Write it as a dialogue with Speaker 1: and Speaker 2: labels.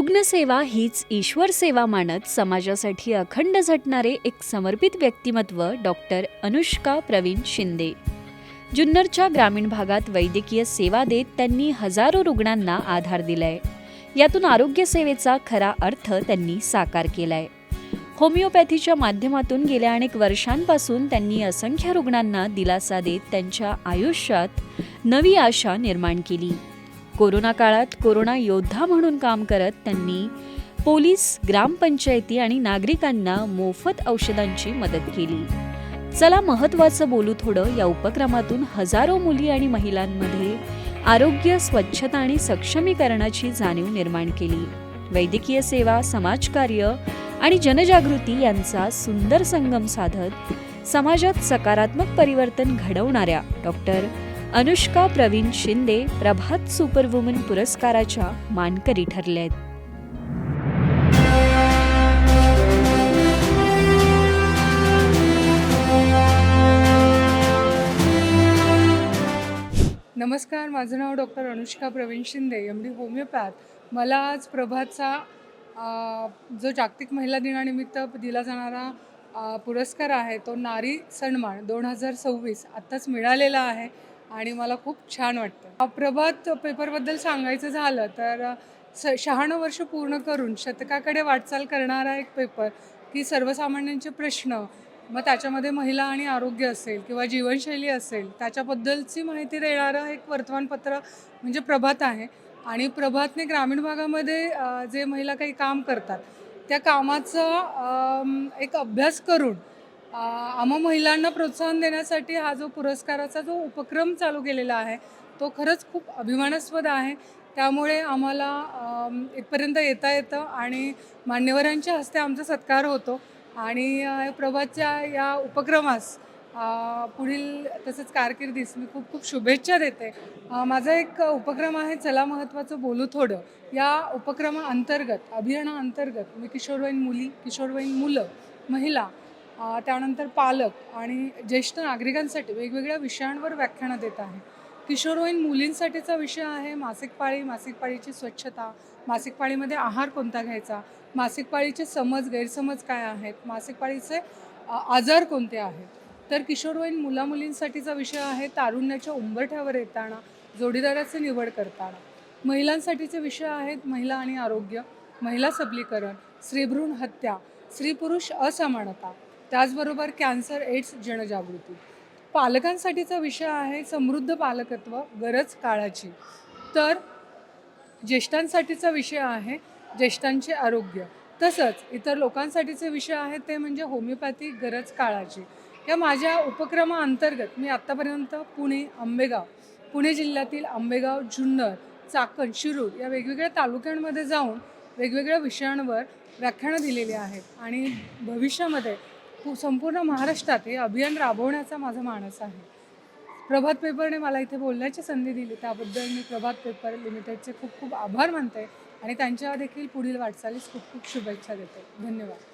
Speaker 1: रुग्णसेवा हीच ईश्वर सेवा मानत समाजासाठी अखंड झटणारे एक समर्पित व्यक्तिमत्व डॉक्टर अनुष्का प्रवीण शिंदे. जुन्नरच्या ग्रामीण भागात वैद्यकीय सेवा देत त्यांनी हजारो रुग्णांना आधार दिलाय. यातून आरोग्य सेवेचा खरा अर्थ त्यांनी साकार केलाय. होमिओपॅथीच्या माध्यमातून गेल्या अनेक वर्षांपासून त्यांनी असंख्य रुग्णांना दिलासा देत त्यांच्या आयुष्यात नवी आशा निर्माण केली. कोरोना काळात कोरोना योद्धा म्हणून काम करत त्यांनी पोलीस, ग्रामपंचायती आणि नागरिकांना मोफत औषधांची मदत केली. चला महत्त्वाचं बोलू थोडं या उपक्रमातून हजारो मुली आणि महिलांमध्ये आरोग्य, स्वच्छता आणि सक्षमीकरणाची जाणीव निर्माण केली. वैद्यकीय सेवा, समाजकार्य आणि जनजागृती यांचा सुंदर संगम साधत समाजात सकारात्मक परिवर्तन घडवणाऱ्या डॉक्टर अनुष्का प्रवीण शिंदे प्रभात सुपरवुमन पुरस्काराच्या मानकरी ठरल्या आहेत.
Speaker 2: नमस्कार, माझं नाव doctor Anushka Pravin Shinde, MD homeopath. मला आज प्रभातचा जो जागतिक महिला दिनानिमित्त दिला जाणारा पुरस्कार आहे तो नारी सन्मान 2026 आत्ताच मिळालेला आहे आणि मला खूप छान वाटतं. प्रभात पेपरबद्दल सांगायचं झालं तर 96 वर्ष पूर्ण करून शतकाकडे वाटचाल करणारा एक पेपर की सर्वसामान्यांचे प्रश्न, मग त्याच्यामध्ये महिला आणि आरोग्य असेल किंवा जीवनशैली असेल त्याच्याबद्दलची माहिती देणारं एक वर्तमानपत्र म्हणजे प्रभात आहे. आणि प्रभातने ग्रामीण भागामध्ये जे महिला काही काम करतात त्या कामाचा एक अभ्यास करून आम्हा महिलांना प्रोत्साहन देण्यासाठी हा जो पुरस्काराचा जो उपक्रम चालू केलेला आहे तो खरंच खूप अभिमानास्पद आहे. त्यामुळे आम्हाला इथपर्यंत येता येतं आणि मान्यवरांच्या हस्ते आमचा सत्कार होतो आणि प्रभातच्या या उपक्रमास पुढील तसंच कारकिर्दीस मी खूप खूप शुभेच्छा देते. माझा एक उपक्रम आहे चला महत्त्वाचं बोलू थोडं. या उपक्रमाअंतर्गत, अभियानाअंतर्गत मी किशोरवयीन मुली, किशोरवयीन मुलं, महिला, त्यानंतर पालक आणि ज्येष्ठ नागरिकांसाठी वेगवेगळ्या विषयांवर व्याख्यानं देत आहे. किशोरवयीन मुलींसाठीचा विषय आहे मासिक पाळी, मासिक पाळीची स्वच्छता, मासिक पाळीमध्ये आहार कोणता घ्यायचा, मासिक पाळीचे समज, गैरसमज काय आहेत, मासिक पाळीचे आजार कोणते आहेत. तर किशोरवयीन मुलामुलींसाठीचा विषय आहे तारुण्याच्या उंबरठ्यावर येताना, जोडीदाराची निवड करताना. महिलांसाठीचे विषय आहेत महिला आणि आरोग्य, महिला सबलीकरण, स्त्रीभ्रूण हत्या, स्त्री पुरुष असमानता, त्याचबरोबर कॅन्सर, एड्स, जनजागृती. पालकांसाठीचा विषय आहे समृद्ध पालकत्व, गरज काळाची. तर ज्येष्ठांसाठीचा विषय आहे ज्येष्ठांचे आरोग्य. तसंच इतर लोकांसाठीचे विषय आहेत ते म्हणजे होमिओपॅथी, गरज काळाची. या माझ्या उपक्रमाअंतर्गत मी आत्तापर्यंत पुणे जिल्ह्यातील आंबेगाव, जुन्नर, चाकण, शिरूर या वेगवेगळ्या तालुक्यांमध्ये जाऊन वेगवेगळ्या विषयांवर व्याख्यानं दिलेली आहेत आणि भविष्यामध्ये संपूर्ण महाराष्ट्रात हे अभियान राबवण्याचा माझा मानस आहे. प्रभात पेपरने मला इथे बोलण्याची संधी दिली त्याबद्दल मी प्रभात पेपर लिमिटेडचे खूप खूप आभार मानते आणि त्यांच्या देखील पुढील वाटचालीस खूप खूप शुभेच्छा देते. धन्यवाद.